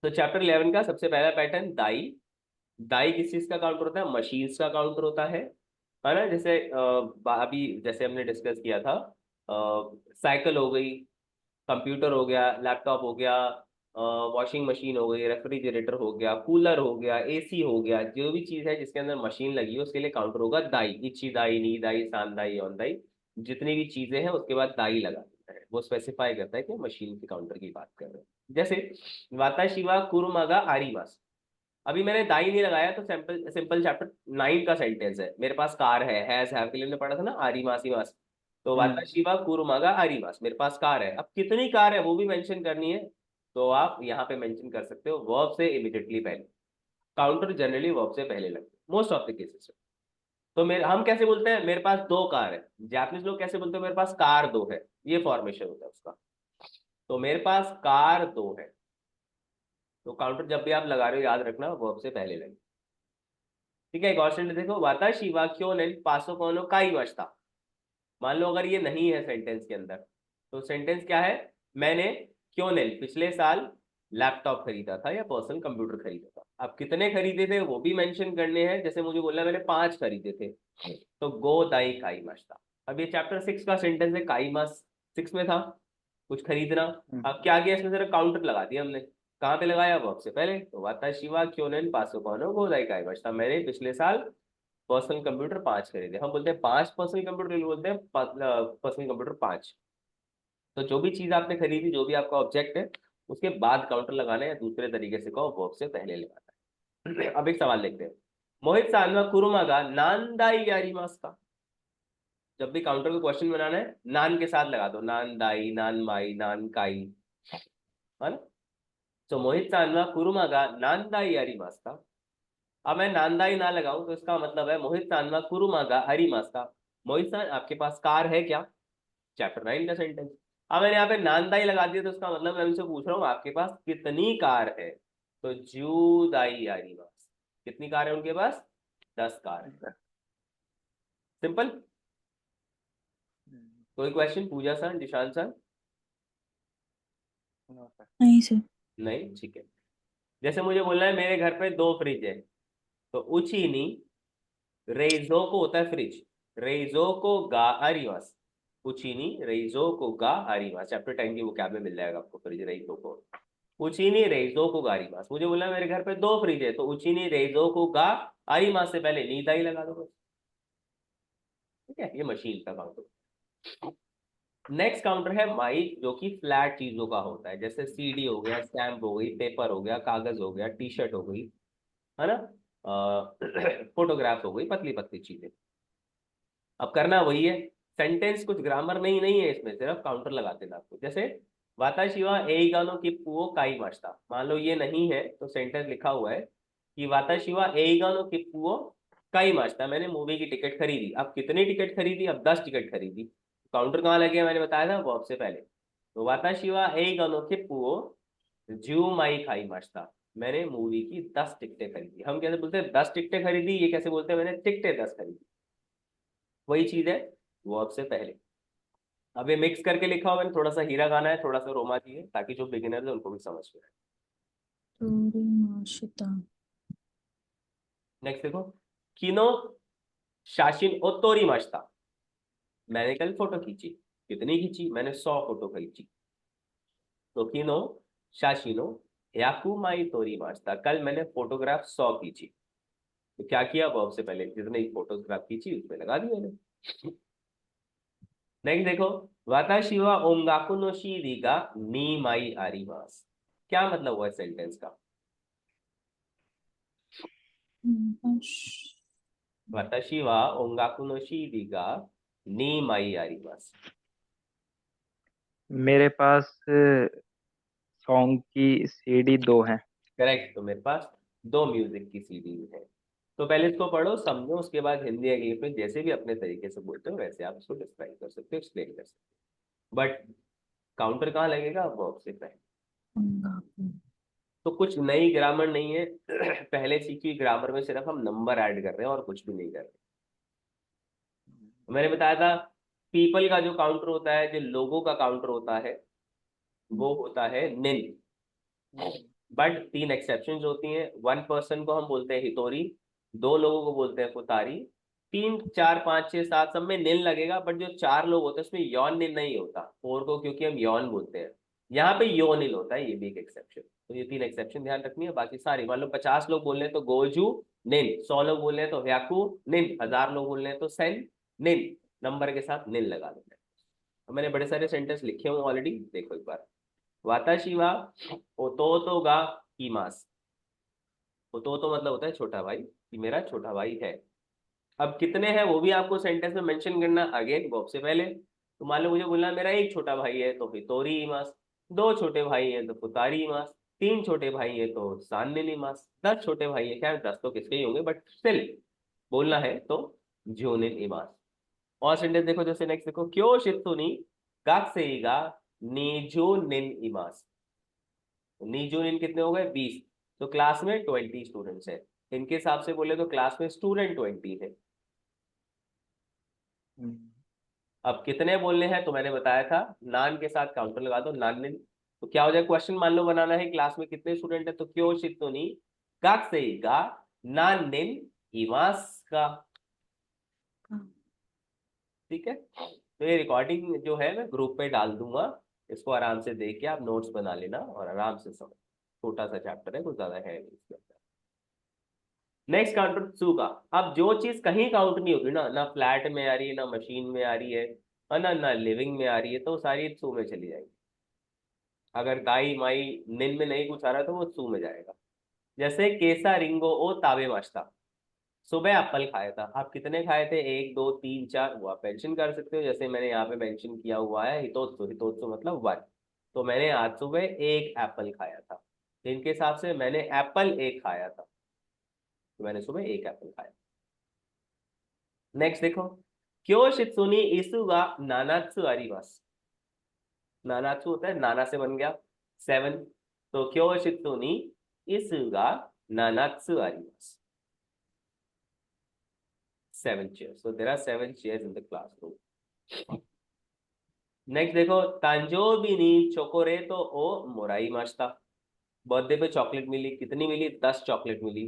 तो चैप्टर 11 का सबसे पहला पैटर्न दाई। दाई किस चीज का काउंटर होता है? मशीन्स का काउंटर होता है ना। जैसे अभी जैसे हमने डिस्कस किया था, साइकिल हो गई, कंप्यूटर हो गया, लैपटॉप हो गया, वॉशिंग मशीन हो गई, रेफ्रिजरेटर हो गया, कूलर हो गया, एसी हो गया, जो भी चीज है जिसके अंदर मशीन लगी है उसके लिए काउंटर होगा दाई। इची दाई, नी दाई, सान दाई, ऑन दाई, जितनी भी चीजें हैं उसके बाद दाई लगा देता है। वो स्पेसिफाई करता है कि मशीन के काउंटर की बात कर रहे हैं। जैसे वाता शिवा कुरुमागा आरीमास। अभी मैंने दाई नहीं लगाया तो सिंपल सिंपल चैप्टर 9 का सेंटेंस है। मेरे पास कार हैज हैव के लिए हमने पढ़ा था ना, आरीमास ही मास। तो वाता शिवा कुरुमागा आरीमास, मेरे पास कार है। अब कितनी कार है वो भी मेंशन करनी है, तो आप यहाँ पे मेंशन कर सकते हो वर्ब से इमीडिएटली पहले। काउंटर जनरली वर्ब से पहले लगते हैं मोस्ट ऑफ द केसेस। तो मेरे हम कैसे बोलते हैं मेरे पास दो कार है? जापानीज लोग कैसे बोलते हैं मेरे पास कार दो है? ये फॉर्मेशन होता है उसका। तो मेरे पास कार दो है। तो काउंटर जब भी आप लगा रहे हो याद रखना वर्ब से पहले लगे। ठीक है, एक और सेंटेंस देखो, वाता शिवा क्यों नहीं पासो कोनो काई वास्ता। मान लो अगर ये नहीं है सेंटेंस के अंदर, तो सेंटेंस क्या है? मैंने क्यों नहीं पिछले साल लैपटॉप खरीदा था या पर्सनल कंप्यूटर खरीदा था। अब कितने खरीदे थे वो भी मेंशन करने हैं। जैसे मुझे बोलना मैंने 5 खरीदे थे, तो गो दाई काई मास्ता। अब ये चैप्टर 6 का सेंटेंस है, काई मास 6 में था कुछ खरीदना। अब क्या किया इसमें, जरा काउंटर लगा दिया हमने। कहाँ पे लगाया? वर्ब से पहले। तो वाता शिवा क्यों नहीं पासो कोनो गो दाई काई मास्ता, मैंने पिछले साल पर्सनल कंप्यूटर 5 खरीदे। हम बोलते हैं 5 पर्सनल कंप्यूटर, बोलते हैं पर्सनल कंप्यूटर 5। तो जो भी चीज आपने खरीदी, जो भी आपका ऑब्जेक्ट है, उसके बाद काउंटर लगाना है, या दूसरे तरीके से कहो वर्ब से पहले लगाना है। अब एक सवाल लिखते हैं, मोहित सानवा कुरुमागा नानदाई यारीमास का। जब भी काउंटर को क्वेश्चन बनाना है नान के साथ लगा दो, नान दाई, नान माई, नान काई, है ना। तो मोहित सानवा कुरुमागा नानदाई यारीमास का। अब मैं नानदाई ना लगाऊं तो इसका मतलब है मोहित सानवा कुरुमागा हरीमास का। मोहित सान आपके पास कार है क्या? चैप्टर 9 का सेंटेंस। अब मैंने यहाँ पे नानदाई लगा दिया तो उसका मतलब मैं उनसे पूछ रहा हूँ आपके पास कितनी कार है? तो जूदाई यारीमास, कितनी कार है उनके पास? 10 कार है। सिंपल। कोई क्वेश्चन? पूजा सर, निशांत सर? नहीं सर। नहीं, ठीक है। जैसे मुझे बोलना है मेरे घर पे 2 फ्रिज है, तो उचीनी रेइजो को होता है फ्रिज, रेइजो को गा आरिवास, उचीनी रेइजो को गा आरिवास। चैप्टर 10 की वोकैब में मिल जाएगा आपको फ्रिज रेइजो को। उचीनी रेइजो को गा आरिवास, मुझे बोलना है मेरे घर पे 2 फ्रिज है, तो उचीनी रेइजो को गा आरिवास से पहले नीदा ही लगा दो बस। ठीक है, ये मशीन का काउंटर। नेक्स्ट काउंटर है माइक, जो कि फ्लैट चीजों का होता है, जैसे सीडी हो गया, स्टैम्प हो गई, पेपर हो गया, कागज हो गया, टी शर्ट हो गई, है ना, फोटोग्राफ हो गई, पतली पतली चीजें। अब करना वही है, सेंटेंस कुछ ग्रामर नहीं नहीं है इसमें, सिर्फ काउंटर लगा देना आपको। जैसे वाता शिवा ए गानो की पुओ काई मास्ता, मान लो ये नहीं है तो सेंटेंस लिखा हुआ है कि वाता शिवा ए गानो की पुओ काई मास्ता, मैंने मूवी की टिकट खरीदी। अब कितनी टिकट खरीदी? अब 10 टिकट खरीदी। काउंटर कहाँ लगे? मैंने बताया था वर्ब से पहले। तो वाता शिवा ए गानो की पुओ जू माई खाई मास्ता, मैंने मूवी की 10 टिकटें खरीदी। हम कैसे बोलते हैं 10 टिकटें खरीदी, ये कैसे बोलते हैं मैंने टिकटें 10 खरीदी। वही चीज है वर्ब से पहले। अब ये मिक्स करके लिखा हुआ मैंने, थोड़ा सा हीरा गाना है, थोड़ा सा रोमा जी है, ताकि जो बिगिनर है उनको भी समझ में आए। तोरी माशिता। नेक्स्ट देखो, किनो शाशिन ओतोरी माश्ता, मैंने कल फोटो खींची। कितनी खींची? मैंने 100 फोटो खींची। तो किनो शाशिनो याकू माई तोरी माश्ता, कल मैंने फोटोग्राफ 100 खींची। तो क्या किया? वर्ब से पहले जितनी फोटोग्राफ खींची उसमें लगा दी मैंने। नेक्स्ट देखो, वाताशिवा ओंगाकु नो शीरीगा नी माई आरीमास, क्या मतलब हुआ सेंटेंस का? वाताशी वा ओंगाकु नो शीरीगा नी माई आरीमास। मेरे पास सॉन्ग की सीडी 2 है। करेक्ट, तो मेरे पास 2 म्यूजिक की सीडी है। तो पहले इसको पढ़ो समझो, उसके बाद हिंदी या इंग्लिश में जैसे भी अपने तरीके से बोलते हो वैसे आप इसको डिस्क्राइब कर सकते हो, एक्सप्लेन कर सकते हो। बट काउंटर कहाँ लगेगा? वर्ब से पहले। तो कुछ नई ग्रामर नहीं है। पहले सीखी हुई ग्रामर में सिर्फ हम नंबर ऐड कर रहे हैं और कुछ भी नहीं कर रहे। तो मैंने बताया था पीपल का जो काउंटर होता है, जो लोगों का काउंटर होता है, वो होता है निन। बट 3 एक्सेप्शंस होती हैं। 1 पर्सन को हम बोलते हैं हितोरी, 2 लोगों को बोलते हैं फुतारी, 3 4 5 6 7 सब में निल लगेगा, बट जो 4 लोग होते हैं उसमें यौन निल नहीं होता। 4 को क्योंकि हम यौन बोलते हैं, यहाँ पे यो निल होता है, ये भी एक एक्सेप्शन। तो ये 3 एक्सेप्शन ध्यान रखनी है। बाकी सारी, मान लो 50 लोग बोल रहे हैं तो गोजू निल, 100 लोग बोल रहे हैं तो व्याकू निल, 1000 लोग बोल रहे हैं तो सेन निल, नंबर के साथ निल लगा देना है। तो मैंने बड़े सारे सेंटेंस लिखे हुए ऑलरेडी, देखो एक बार। वाताशी वा ओतो गा कीमास। ओतो मतलब होता है छोटा भाई, कि मेरा छोटा भाई है। अब कितने हैं वो भी आपको सेंटेंस में मेंशन करना, अगेन वर्ब से पहले। तो मान लो मुझे बोलना मेरा एक छोटा भाई है तो हितोरी इमास, 2 छोटे भाई है तो पुतारी इमास, 3 छोटे भाई है तो सान्निल इमास, 10 छोटे भाई है, खैर 10 तो किसके ही होंगे बट स्टिल बोलना है तो ज्योनिल इमास। और सेंटेंस देखो, जैसे नेक्स्ट देखो, क्यों शित्सुनी गाक से गा नीजो निन इमास। नीजो निन कितने हो गए 20, तो क्लास में 20 स्टूडेंट्स है। इनके हिसाब से बोले तो क्लास में स्टूडेंट 20 है। अब कितने बोलने हैं तो मैंने बताया था, नान के साथ काउंटर लगा दो, नान निन। तो क्या हो जाए, क्वेश्चन मान लो बनाना है क्लास में कितने स्टूडेंट है, तो क्यों शित्सुनी गाक से गा नान निन इमास का। ठीक है, तो ये रिकॉर्डिंग जो है मैं ग्रुप पे डाल दूंगा, इसको आराम से देख के आप नोट्स बना लेना और आराम से समझ। छोटा सा चैप्टर है, कुछ ज्यादा है नहीं इसके अंदर। नेक्स्ट काउंटर सू का। अब जो चीज कहीं काउंट नहीं होती ना, ना फ्लैट में आ रही है, ना मशीन में आ रही है, और ना लिविंग में आ रही है, तो सारी सू में चली जाएगी। अगर दाई माई निन में नहीं कुछ आ रहा तो वो सू में जाएगा। जैसे केसा रिंगो ओ ताबे माश्ता, सुबह एप्पल खाया था। आप कितने खाए थे, 1 2 3 4, वो आप मेंशन कर सकते हो। जैसे मैंने यहाँ पे मेंशन किया हुआ है हितोत्सु, हितोत्सु मतलब 1। तो मैंने आज सुबह 1 एप्पल खाया था, इनके हिसाब से मैंने एप्पल 1 खाया था, तो मैंने सुबह 1 एप्पल खाया। नेक्स्ट देखो, क्यों शित्सुनी इसुगा नानात्सु आरिमास। नानात्सु होता है नाना से बन गया 7, तो क्यों शित्सुनी इसुगा नानात्सु आरिमास, 7 chairs. So there are 7 chairs in the classroom. Next देखो, तांजोबिनी चोकोरेटो ओ मोराई मास्ता। बर्थडे पे चॉकलेट मिली, कितनी मिली, 10 चॉकलेट मिली।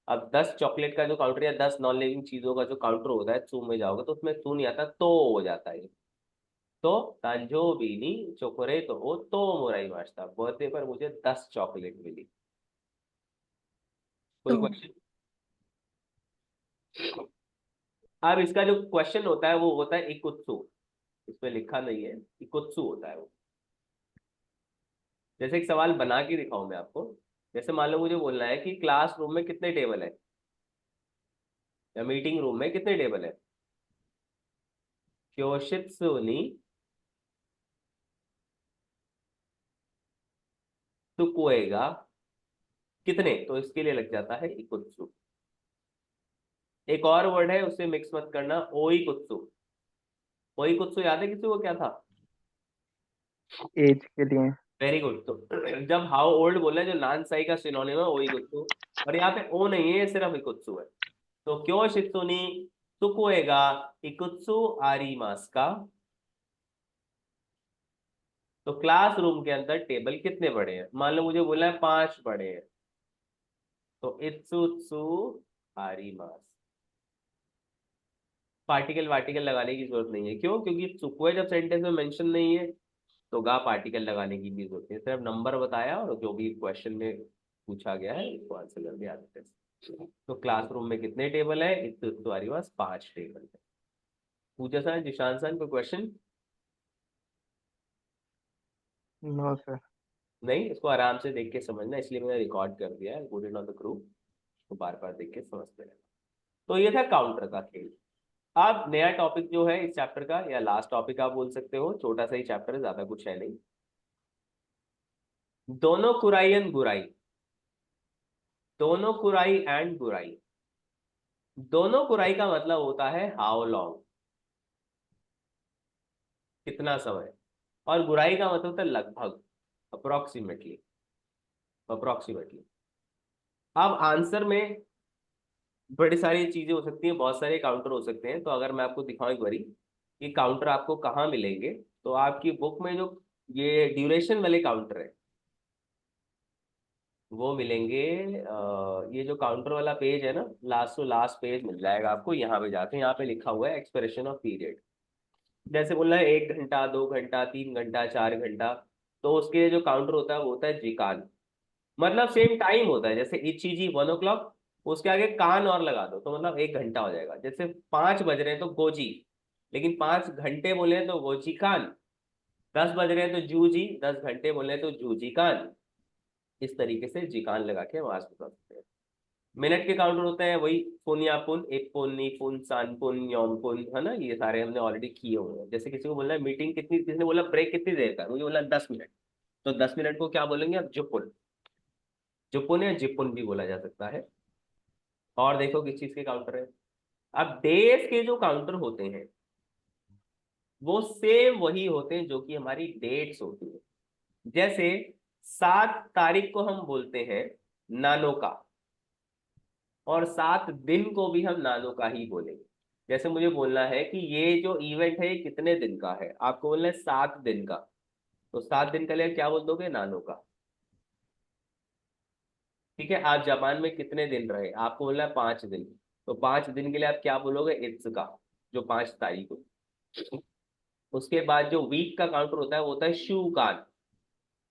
अब 10 चॉकलेट का जो काउंटर या 10 नॉन लिविंग चीजों का जो काउंटर होता है, सू में जाओगे तो उसमें सू नहीं आता, तो हो जाता है। तो तांजोबिनी चोकोरेटो ओ तो मोराई मास्ता, बर्थडे पर मुझे 10 चॉकलेट मिली। कोई तो क्वेश्चन? अब इसका जो क्वेश्चन होता है वो होता है इकुत्सु, इसमें लिखा नहीं है, इकुत्सु होता है वो। जैसे एक सवाल बना के दिखाऊं मैं आपको। जैसे मान लो मुझे बोलना है कि क्लासरूम में कितने टेबल है, या मीटिंग रूम में कितने टेबल है। क्योशित्सुनी सुकुएगा कितने, तो इसके लिए लग जाता है इकुत्सु। एक और वर्ड है, उससे मिक्स मत करना, ओई कुत्सु। ओई कुत्सु याद है किसी को क्या था? एज के लिए। Very good. तो जब हाउ ओल्ड बोला है, जो नान साई का सिनोनिम है ओई कुत्सु, और यहाँ पे ओ नहीं है, ये सिर्फ इकुत्सु है। तो क्यों शित्सुनी सुकुएगा इकुत्सु आरिमास का। तो क्लासरूम के अंदर टेबल कितने बड़े हैं, मान लो मुझे बोला है 5 बड़े हैं, तो इत्सुत्सु आरिमास। पार्टिकल वार्टिकल लगाने की जरूरत नहीं है, क्यों? क्योंकि सुकुए जब सेंटेंस में मेंशन नहीं है तो गा पार्टिकल लगाने की भी जरूरत है। सिर्फ नंबर बताया और जो भी क्वेश्चन में पूछा गया है उसको आंसर कर दिया आते हैं। तो क्लासरूम में कितने टेबल है, इत्सुत्सु आरिमास 5 टेबल है। पूछा सर जिशान सर को क्वेश्चन? No sir. नहीं, इसको आराम से देख के समझना, इसलिए मैंने रिकॉर्ड कर दिया है, put it on the group, तो बार बार देख के समझते रहना। तो ये था काउंटर का खेल। अब नया टॉपिक जो है इस चैप्टर का, या लास्ट टॉपिक आप बोल सकते हो, छोटा सा ही चैप्टर है, ज्यादा कुछ है नहीं। दोनों कुराई एंड बुराई, दोनों कुराई एंड बुराई। दोनों कुराई का मतलब होता है हाउ लॉन्ग, कितना समय, और बुराई का मतलब होता है लगभग, अप्रोक्सीमेटली, अप्रोक्सीमेटली। अब आंसर में बड़ी सारी चीजें हो सकती हैं, बहुत सारे काउंटर हो सकते हैं। तो अगर मैं आपको दिखाऊं एक बारी कि काउंटर आपको कहाँ मिलेंगे, तो आपकी बुक में जो ये ड्यूरेशन वाले काउंटर है वो मिलेंगे ये जो काउंटर वाला पेज है ना, लास्ट टू लास्ट पेज मिल जाएगा आपको। यहाँ पे जाके यहाँ पे लिखा हुआ है एक्सप्रेशन ऑफ पीरियड। जैसे बोलना है 1 घंटा, 2 घंटा, 3 घंटा, 4 घंटा, तो उसके जो काउंटर होता है वो होता है जिकान। मतलब सेम टाइम होता है, जैसे इचीजी 1 o'clock, उसके आगे कान और लगा दो तो मतलब 1 घंटा हो जाएगा। जैसे 5 बज रहे हैं तो गोजी, लेकिन 5 घंटे बोले हैं तो गोजी कान। 10 बज रहे हैं तो जूजी, 10 घंटे बोले हैं तो जूजी कान। इस तरीके से जिकान लगा के आवाज बता सकते हैं। मिनट के काउंटर होते हैं वही पुन, एक पुन, नी पुन, सान पुन, यौम पुन, है ना, ये सारे हमने ऑलरेडी किए हुए हैं। जैसे किसी को बोलना है मीटिंग कितनी, किसी ने बोला ब्रेक कितनी देर का, मुझे बोला 10 मिनट, तो 10 मिनट को क्या बोलेंगे आप, जुपुन। जुपुन या जिपुन भी बोला जा सकता है। और देखो किस चीज के काउंटर है। अब डेज के जो काउंटर होते हैं वो सेम वही होते हैं जो कि हमारी डेट्स होती है। जैसे 7 तारीख को हम बोलते हैं नानो का, और 7 दिन को भी हम नानो का ही बोलेंगे। जैसे मुझे बोलना है कि ये जो इवेंट है ये कितने दिन का है, आपको बोलना है 7 दिन का, तो 7 दिन के लिए क्या बोल दोगे, नानो का। ठीक है, आप जापान में कितने दिन रहे, आपको बोलना है 5 दिन, तो 5 दिन के लिए आप क्या बोलोगे, इट्स का, जो 5 तारीख को। उसके बाद जो वीक का काउंटर होता है वो होता है शूकान।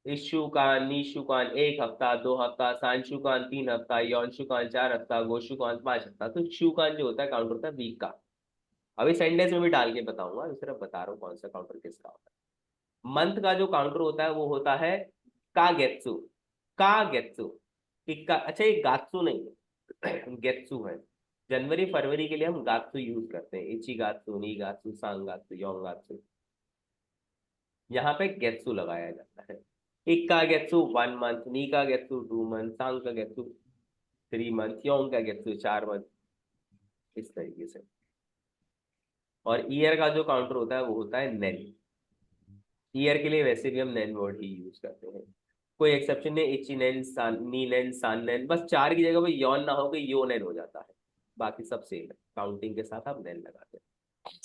इशुकान, निशुकान 1 हफ्ता, 2 हफ्ता, सांशुकान 3 हफ्ता, यौनशुकान 4 हफ्ता, गोशुकान 5 हफ्ता। तो शुकान जो होता है काउंटर होता है वीक का। अभी सेंटेंस में भी डाल के बताऊंगा, इस तरफ बता रहा हूँ कौन सा काउंटर किसका होता है। मंथ का जो काउंटर होता है वो होता है कागेत्सु। कागेत्सु, इक्का, अच्छा ये गात्सु नहीं है गेत्सु है। जनवरी फरवरी के लिए हम गात्सु यूज करते हैं, इची गात्सु, नी गात्सु, सांग गात्सु, योंग गात्सु। यहाँ पे गेत्सु लगाया जाता है। इक्का गेत्सु 1 मंथ, नी का गेत्सु 2 मंथ, सांग का गेत्सु 3 मंथ, योंग का गेत्सु 4 मंथ, इस तरीके से। और ईयर का जो काउंटर होता है वो होता है नेन। ईयर के लिए वैसे भी हम नेन वर्ड ही यूज करते हैं। कोई एक्सेप्शन नहीं, इची नेन, सान, नी नेन, सान नेन, बस 4 की जगह पे यौन ना हो गई यो नेन हो जाता है। बाकी सब सेम है, काउंटिंग के साथ आप नेन लगाते हैं।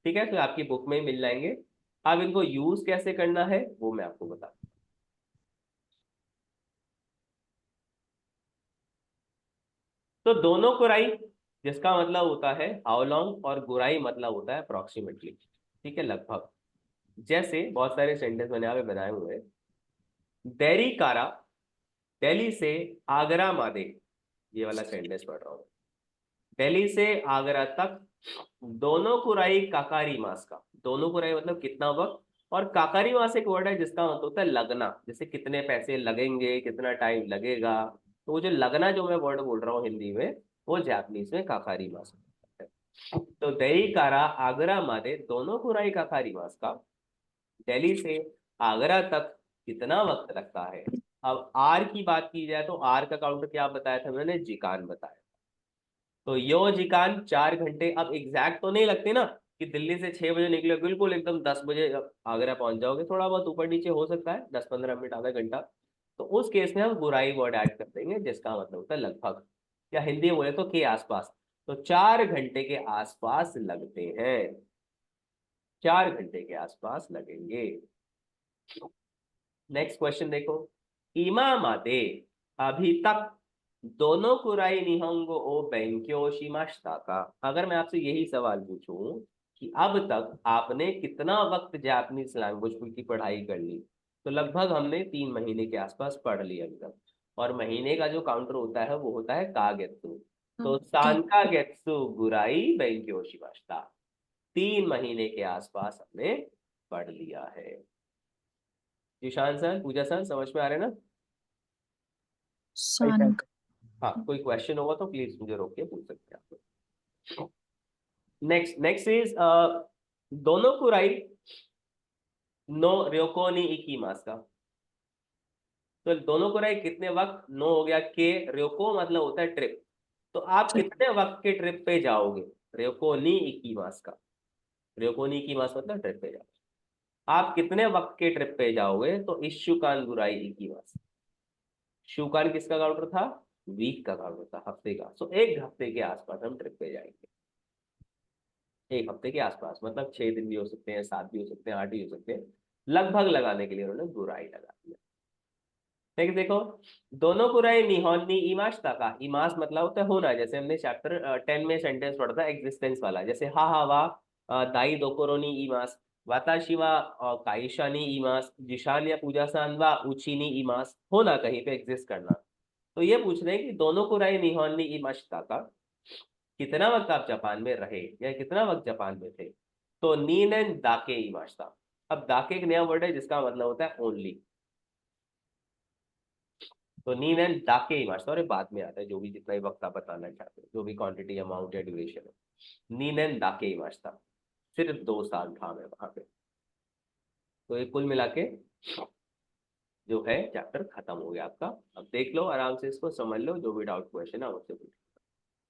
ठीक है, तो आपकी बुक में ही मिल जाएंगे। अब इनको यूज कैसे करना है वो मैं आपको बता। तो दोनों कुराई, जिसका मतलब होता है हाउ लॉन्ग, और गुराई मतलब होता है अप्रोक्सीमेटली। ठीक है, लगभग। जैसे बहुत सारे सेंटेंस मैंने यहाँ पे बनाए हुए हैं। दिल्ली कारा, दिल्ली से आगरा मादे, ये वाला सेंटेंस पढ़ रहा हूँ। दिल्ली से आगरा तक दोनों कुराई काकारी मास का, दोनों कुराई मतलब कितना वक्त, और काकारी मास एक वर्ड है जिसका मतलब होता है लगना, जैसे कितने पैसे लगेंगे, कितना टाइम लगेगा। तो वो जो लगना जो मैं वर्ड बोल रहा हूँ हिंदी में, वो जापानीज में काकारी मास होता है। तो दही कारा आगरा मादे दोनों कुराई काकारी मास का, दिल्ली से आगरा तक कितना वक्त लगता है। अब आर की बात की जाए तो आर का काउंटर क्या बताया था मैंने, जिकान बताया। तो यो जिकान 4 घंटे। अब एग्जैक्ट तो नहीं लगते ना कि दिल्ली से 6 बजे निकले बिल्कुल एकदम 10 बजे आगरा पहुंच जाओगे, थोड़ा बहुत ऊपर नीचे हो सकता है, 10-15 मिनट, आधा घंटा। तो उस केस में हम बुराई वर्ड ऐड कर देंगे जिसका मतलब होता है लगभग, या हिंदी में बोले तो के आसपास। तो 4 घंटे के आसपास लगते हैं, 4 घंटे के आसपास लगेंगे। नेक्स्ट क्वेश्चन देखो। इमामादे, अभी तक, दोनों कुराई निहोंगो ओ बेंक्यो शिमाशिता का। अगर मैं आपसे यही सवाल पूछूं कि अब तक आपने कितना वक्त जापानीज लैंग्वेज की पढ़ाई कर ली, तो लगभग हमने 3 महीने के आसपास पढ़ लिया अभी तक। और महीने का जो काउंटर होता है वो होता है कागेत्सु। तो गेट सांका गेत्सु गुराई बेंक्यो शिमाशिता, 3 महीने के आसपास हमने पढ़ लिया है। जिशान सर, पूजा सर, समझ में आ रहे हैं ना। सन हाँ, कोई क्वेश्चन होगा तो प्लीज मुझे रोक के पूछ सकते हैं आप। नेक्स्ट नेक्स्ट इज दोनों कुराई नो ryoko ni ikimasu का। तो दोनों कुराई कितने वक्त, नो हो गया, के ryoko मतलब होता है ट्रिप, तो आप कितने वक्त के ट्रिप पे जाओगे, ryoko ni ikimasu का। ryoko ni ikimasu मतलब ट्रिप पे जाओगे, आप कितने वक्त के ट्रिप पे जाओगे, तो इशुकान गुराई ikimasu। शुकान किसका काउंटर था, वीक का काउंटर था, हफ्ते का। सो 1 हफ्ते के आसपास हम ट्रिप पे जाएंगे। 1 हफ्ते के आसपास मतलब 6 दिन भी हो सकते हैं, 7 भी हो सकते हैं, 8 भी हो सकते हैं। लगभग लगाने के लिए उन्होंने बुराई लगा दिया। लेकिन देखो, दोनों कुराई निहोन्नी इमाश का इमास मतलब होता है होना, जैसे हमने चैप्टर 10 में सेंटेंस पढ़ा था एग्जिस्टेंस वाला, जैसे हा हा वा दाई दोकोरोनी इमास, वाताशी वा काइशानी इमास, जिशान या पूजा सान वा उचीनी इमास, होना कहीं पे एग्जिस्ट करना। तो ये पूछ रहे हैं कि दोनों कुराई निहोन्नी इमाश का कितना वक्त आप जापान में रहे या कितना वक्त जापान में थे। तो नीन एंड दाके इमाशता। अब दाके एक नया वर्ड है जिसका मतलब होता है ओनली। तो नीन एंड दाके इमाशता, और ये बाद में आता है, जो भी जितना ही वक्त आप बताना चाहते हो, जो भी क्वांटिटी अमाउंट या ड्यूरेशन है। नीन एंड दाके इमाशता, सिर्फ 2 साल था मैं वहां पे। तो ये कुल मिला के जो है चैप्टर खत्म हो गया आपका। अब देख लो आराम से, इसको समझ लो, जो भी डाउट क्वेश्चन है मुझसे पूछो।